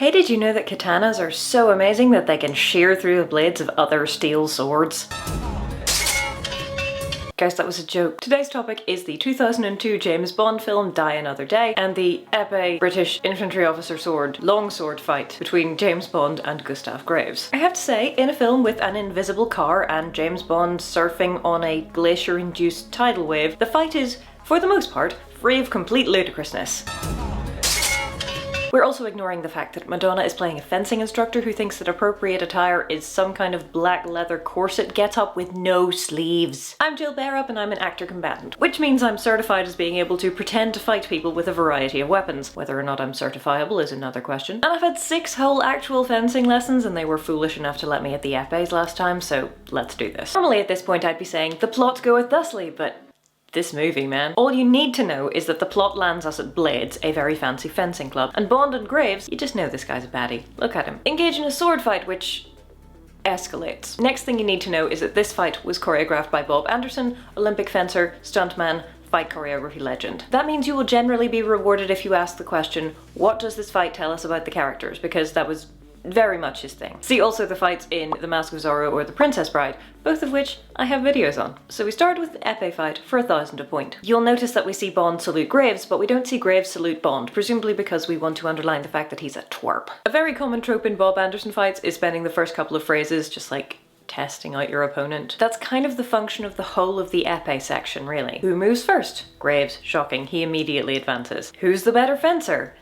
Hey, did you know that katanas are so amazing that they can shear through the blades of other steel swords? Guys, that was a joke. Today's topic is the 2002 James Bond film Die Another Day and the epee British infantry officer sword longsword fight between James Bond and Gustav Graves. I have to say, in a film with an invisible car and James Bond surfing on a glacier-induced tidal wave, the fight is, for the most part, free of complete ludicrousness. We're also ignoring the fact that Madonna is playing a fencing instructor who thinks that appropriate attire is some kind of black leather corset get-up with no sleeves. I'm Jill Bearup and I'm an actor combatant, which means I'm certified as being able to pretend to fight people with a variety of weapons. Whether or not I'm certifiable is another question. And I've had 6 whole actual fencing lessons and they were foolish enough to let me at the epees last time, so let's do this. Normally at this point I'd be saying, the plot goeth thusly, but this movie, man. All you need to know is that the plot lands us at Blades, a very fancy fencing club, and Bond and Graves, you just know this guy's a baddie. Look at him. Engage in a sword fight, which escalates. Next thing you need to know is that this fight was choreographed by Bob Anderson, Olympic fencer, stuntman, fight choreography legend. That means you will generally be rewarded if you ask the question, what does this fight tell us about the characters? Because that was very much his thing. See also the fights in The Mask of Zorro or The Princess Bride, both of which I have videos on. So we start with the epee fight for 1,000 a point. You'll notice that we see Bond salute Graves, but we don't see Graves salute Bond, presumably because we want to underline the fact that he's a twerp. A very common trope in Bob Anderson fights is spending the first couple of phrases just like testing out your opponent. That's kind of the function of the whole of the epee section, really. Who moves first? Graves. Shocking, he immediately advances. Who's the better fencer?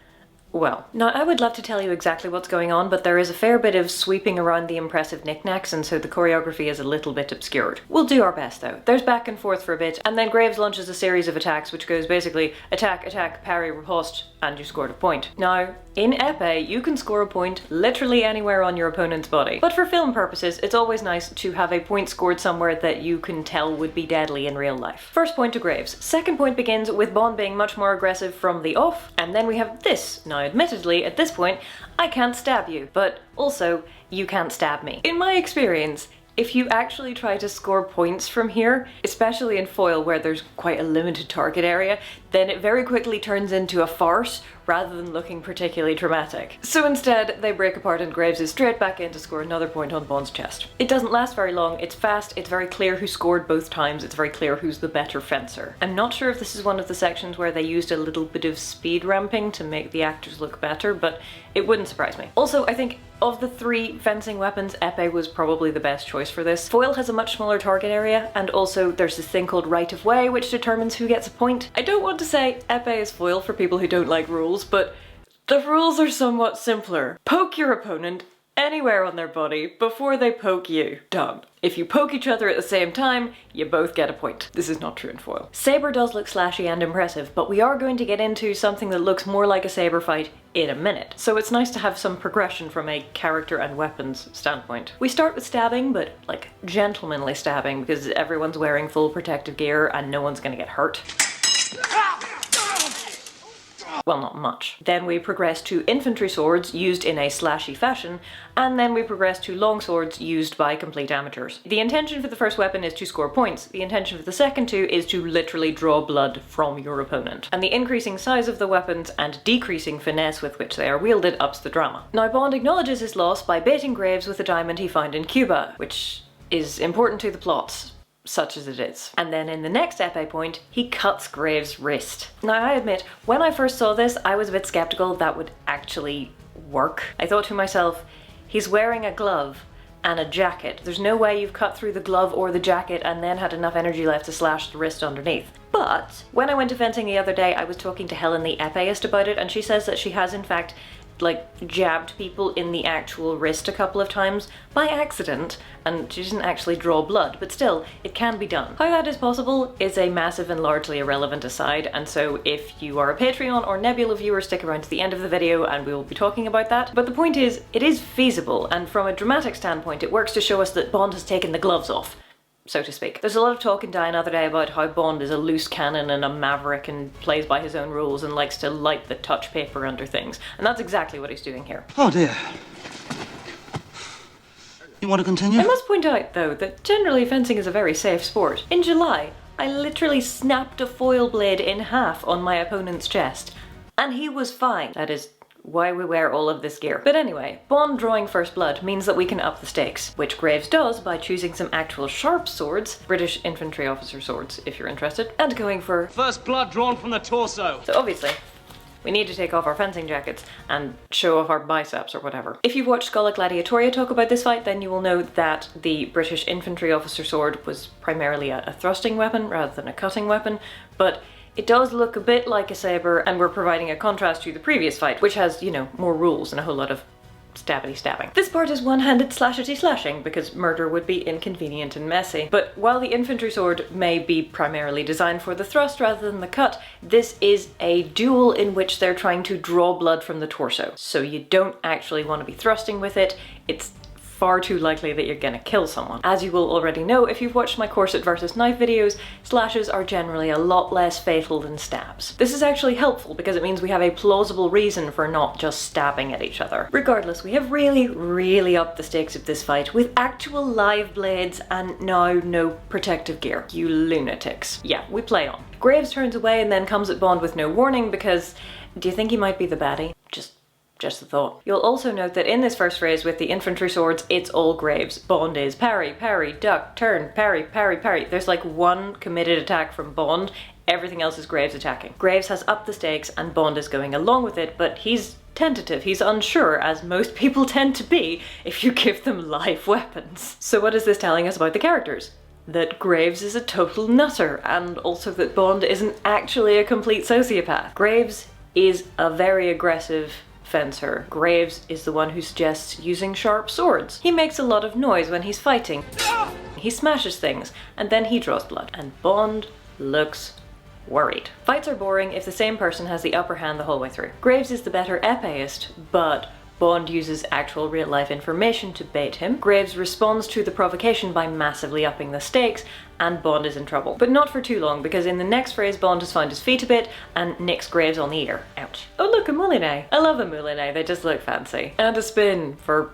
Well, now I would love to tell you exactly what's going on, but there is a fair bit of sweeping around the impressive knickknacks, and so the choreography is a little bit obscured. We'll do our best though. There's back and forth for a bit, and then Graves launches a series of attacks which goes basically attack, attack, parry, riposte, and you scored a point. Now, in epee, you can score a point literally anywhere on your opponent's body. But for film purposes, it's always nice to have a point scored somewhere that you can tell would be deadly in real life. First point to Graves. Second point begins with Bond being much more aggressive from the off, and then we have this. Now admittedly, at this point, I can't stab you, but also, you can't stab me. In my experience, if you actually try to score points from here, especially in foil where there's quite a limited target area, then it very quickly turns into a farce rather than looking particularly dramatic. So instead, they break apart and Graves is straight back in to score another point on Bond's chest. It doesn't last very long, it's fast, it's very clear who scored both times, it's very clear who's the better fencer. I'm not sure if this is one of the sections where they used a little bit of speed ramping to make the actors look better, but it wouldn't surprise me. Also, I think of the 3 fencing weapons, epee was probably the best choice for this. Foil has a much smaller target area, and also there's this thing called right of way, which determines who gets a point. I don't want to say epee is foil for people who don't like rules, but the rules are somewhat simpler. Poke your opponent anywhere on their body before they poke you. Done. If you poke each other at the same time, you both get a point. This is not true in foil. Saber does look slashy and impressive, but we are going to get into something that looks more like a saber fight in a minute. So it's nice to have some progression from a character and weapons standpoint. We start with stabbing, but like gentlemanly stabbing, because everyone's wearing full protective gear and no one's gonna get hurt. Well, not much. Then we progress to infantry swords used in a slashy fashion, and then we progress to longswords used by complete amateurs. The intention for the first weapon is to score points. The intention for the second two is to literally draw blood from your opponent. And the increasing size of the weapons and decreasing finesse with which they are wielded ups the drama. Now Bond acknowledges his loss by baiting Graves with a diamond he found in Cuba, which is important to the plot, such as it is. And then in the next epee point, he cuts Graves' wrist. Now I admit, when I first saw this, I was a bit skeptical that would actually work. I thought to myself, he's wearing a glove and a jacket. There's no way you've cut through the glove or the jacket and then had enough energy left to slash the wrist underneath. But when I went to fencing the other day, I was talking to Helen the epeeist about it, and she says that she has in fact jabbed people in the actual wrist a couple of times by accident, and she didn't actually draw blood, but still, it can be done. How that is possible is a massive and largely irrelevant aside, and so if you are a Patreon or Nebula viewer, stick around to the end of the video and we will be talking about that. But the point is, it is feasible, and from a dramatic standpoint, it works to show us that Bond has taken the gloves off, so to speak. There's a lot of talk in Die Another Day about how Bond is a loose cannon and a maverick and plays by his own rules and likes to light the touch paper under things. And that's exactly what he's doing here. Oh dear. You want to continue? I must point out, though, that generally fencing is a very safe sport. In July, I literally snapped a foil blade in half on my opponent's chest, and he was fine. That is, why we wear all of this gear. But anyway, Bond drawing first blood means that we can up the stakes, which Graves does by choosing some actual sharp swords, British infantry officer swords if you're interested, and going for first blood drawn from the torso. So obviously, we need to take off our fencing jackets and show off our biceps or whatever. If you've watched Schola Gladiatoria talk about this fight, then you will know that the British infantry officer sword was primarily a thrusting weapon rather than a cutting weapon, but it does look a bit like a saber, and we're providing a contrast to the previous fight, which has, you know, more rules and a whole lot of stabbity stabbing. This part is one-handed slashity slashing because murder would be inconvenient and messy. But while the infantry sword may be primarily designed for the thrust rather than the cut, this is a duel in which they're trying to draw blood from the torso. So you don't actually want to be thrusting with it. It's far too likely that you're gonna kill someone. As you will already know if you've watched my corset versus knife videos, slashes are generally a lot less fatal than stabs. This is actually helpful because it means we have a plausible reason for not just stabbing at each other. Regardless, we have really upped the stakes of this fight with actual live blades and now no protective gear. You lunatics. Yeah, we play on. Graves turns away and then comes at Bond with no warning because do you think he might be the baddie? Just a thought. You'll also note that in this first phrase with the infantry swords, it's all Graves. Bond is parry, parry, duck, turn, parry, parry, parry. There's like one committed attack from Bond, everything else is Graves attacking. Graves has upped the stakes and Bond is going along with it, but he's tentative, he's unsure, as most people tend to be if you give them live weapons. So what is this telling us about the characters? That Graves is a total nutter, and also that Bond isn't actually a complete sociopath. Graves is a very aggressive fencer. Graves is the one who suggests using sharp swords. He makes a lot of noise when he's fighting. He smashes things, and then he draws blood. And Bond looks worried. Fights are boring if the same person has the upper hand the whole way through. Graves is the better epeeist, but Bond uses actual real-life information to bait him. Graves responds to the provocation by massively upping the stakes, and Bond is in trouble. But not for too long, because in the next phrase Bond has found his feet a bit and nicks Graves on the ear. Ouch. Oh look, a moulinet. I love a moulinet, they just look fancy. And a spin for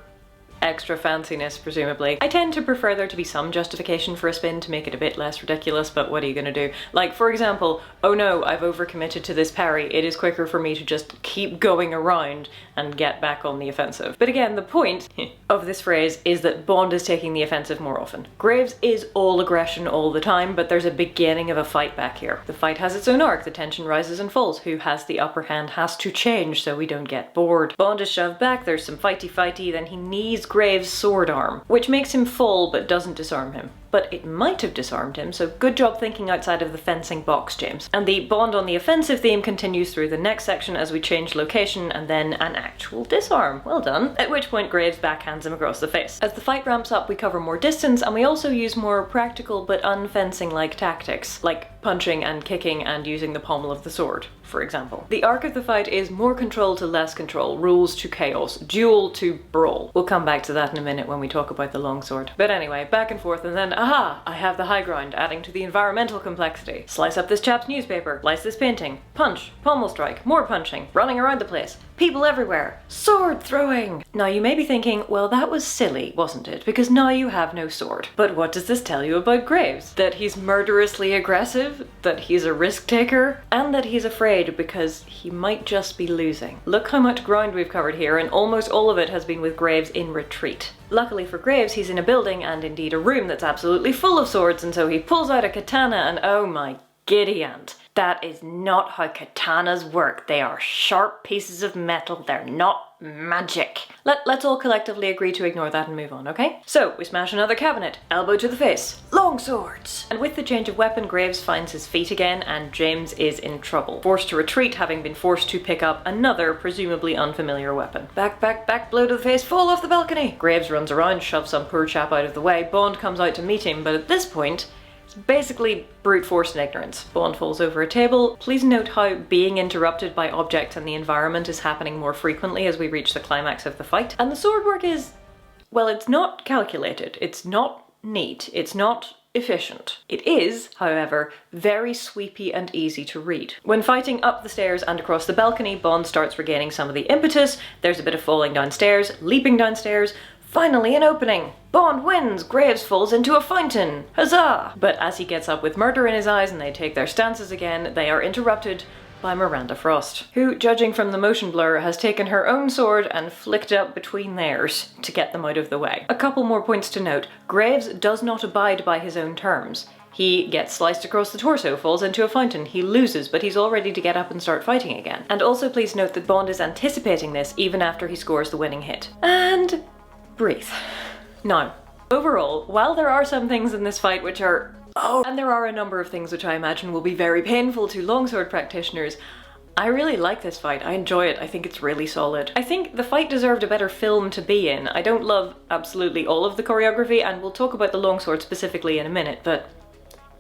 extra fanciness, presumably. I tend to prefer there to be some justification for a spin to make it a bit less ridiculous, but what are you gonna do? Like, for example, oh no, I've overcommitted to this parry, it is quicker for me to just keep going around and get back on the offensive. But again, the point of this phrase is that Bond is taking the offensive more often. Graves is all aggression all the time, but there's a beginning of a fight back here. The fight has its own arc, the tension rises and falls. Who has the upper hand has to change so we don't get bored. Bond is shoved back, there's some fighty, then he knees Graves' sword arm, which makes him fall but doesn't disarm him. But it might have disarmed him, so good job thinking outside of the fencing box, James. And the Bond on the offensive theme continues through the next section as we change location and then an actual disarm. Well done. At which point Graves backhands him across the face. As the fight ramps up, we cover more distance and we also use more practical but unfencing-like tactics, like punching and kicking and using the pommel of the sword, for example. The arc of the fight is more control to less control, rules to chaos, duel to brawl. We'll come back to that in a minute when we talk about the longsword. But anyway, back and forth and then aha! I have the high ground, adding to the environmental complexity. Slice up this chap's newspaper, slice this painting, punch, pommel strike, more punching, running around the place, people everywhere, sword throwing! Now you may be thinking, well that was silly, wasn't it? Because now you have no sword. But what does this tell you about Graves? That he's murderously aggressive? That he's a risk taker? And that he's afraid because he might just be losing. Look how much ground we've covered here, and almost all of it has been with Graves in retreat. Luckily for Graves, he's in a building and indeed a room that's absolutely full of swords, and so he pulls out a katana and oh my giddy aunt. That is not how katanas work. They are sharp pieces of metal. They're not magic. Let's all collectively agree to ignore that and move on, okay? So, we smash another cabinet. Elbow to the face. Longswords! And with the change of weapon, Graves finds his feet again and James is in trouble. Forced to retreat, having been forced to pick up another, presumably unfamiliar weapon. Back, blow to the face, fall off the balcony! Graves runs around, shoves some poor chap out of the way. Bond comes out to meet him, but at this point, it's basically brute force and ignorance. Bond falls over a table. Please note how being interrupted by objects and the environment is happening more frequently as we reach the climax of the fight. And the sword work is, well, it's not calculated, it's not neat, it's not efficient. It is, however, very sweepy and easy to read. When fighting up the stairs and across the balcony, Bond starts regaining some of the impetus. There's a bit of falling downstairs, leaping downstairs. Finally an opening! Bond wins! Graves falls into a fountain! Huzzah! But as he gets up with murder in his eyes and they take their stances again, they are interrupted by Miranda Frost, who, judging from the motion blur, has taken her own sword and flicked it up between theirs to get them out of the way. A couple more points to note. Graves does not abide by his own terms. He gets sliced across the torso, falls into a fountain, he loses, but he's all ready to get up and start fighting again. And also please note that Bond is anticipating this even after he scores the winning hit. And breathe. Now, overall, while there are some things in this fight which are and there are a number of things which I imagine will be very painful to longsword practitioners, I really like this fight. I enjoy it. I think it's really solid. I think the fight deserved a better film to be in. I don't love absolutely all of the choreography, and we'll talk about the longsword specifically in a minute, but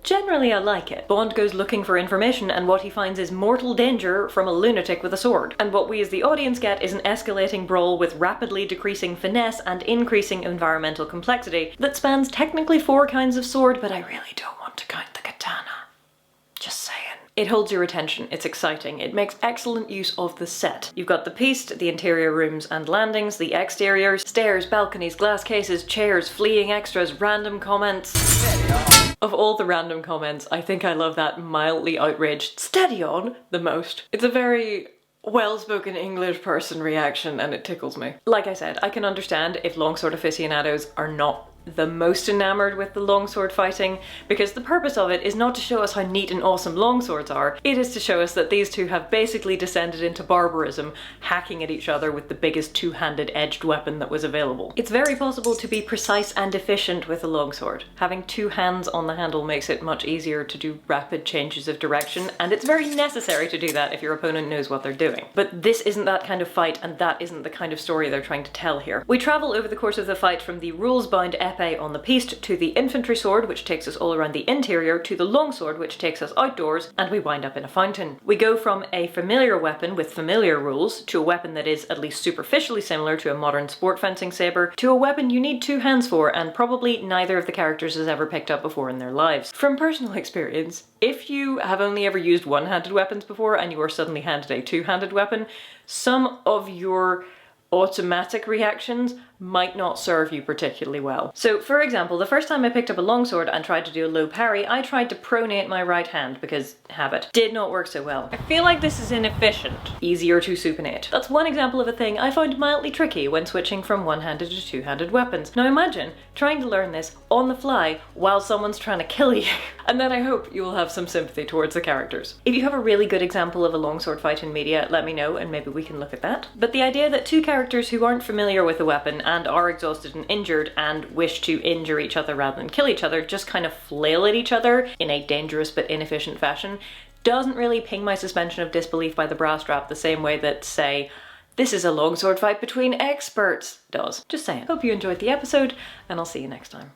generally I like it. Bond goes looking for information, and what he finds is mortal danger from a lunatic with a sword. And what we as the audience get is an escalating brawl with rapidly decreasing finesse and increasing environmental complexity that spans technically 4 kinds of sword, but I really don't want to count the katana. Just saying. It holds your attention, it's exciting, it makes excellent use of the set. You've got the piste, the interior rooms and landings, the exteriors, stairs, balconies, glass cases, chairs, fleeing extras, random comments. Of all the random comments, I think I love that mildly outraged "steady on" the most. It's a very well-spoken English person reaction and it tickles me. Like I said, I can understand if longsword aficionados are not the most enamored with the longsword fighting, because the purpose of it is not to show us how neat and awesome longswords are, it is to show us that these two have basically descended into barbarism, hacking at each other with the biggest two-handed edged weapon that was available. It's very possible to be precise and efficient with a longsword. Having 2 hands on the handle makes it much easier to do rapid changes of direction, and it's very necessary to do that if your opponent knows what they're doing. But this isn't that kind of fight, and that isn't the kind of story they're trying to tell here. We travel over the course of the fight from the rules-bound epee on the piste to the infantry sword, which takes us all around the interior, to the longsword, which takes us outdoors, and we wind up in a fountain. We go from a familiar weapon with familiar rules to a weapon that is at least superficially similar to a modern sport fencing saber, to a weapon you need 2 hands for, and probably neither of the characters has ever picked up before in their lives. From personal experience, if you have only ever used one-handed weapons before and you are suddenly handed a 2-handed weapon, some of your automatic reactions might not serve you particularly well. So for example, the first time I picked up a longsword and tried to do a low parry, I tried to pronate my right hand because habit. Did not work so well. I feel like this is inefficient. Easier to supinate. That's one example of a thing I found mildly tricky when switching from one-handed to 2-handed weapons. Now imagine trying to learn this on the fly while someone's trying to kill you. And then I hope you will have some sympathy towards the characters. If you have a really good example of a longsword fight in media, let me know and maybe we can look at that. But the idea that 2 characters who aren't familiar with a weapon and are exhausted and injured and wish to injure each other rather than kill each other just kind of flail at each other in a dangerous but inefficient fashion doesn't really ping my suspension of disbelief by the bra strap the same way that, say, "this is a longsword fight between experts" does. Just saying. Hope you enjoyed the episode, and I'll see you next time.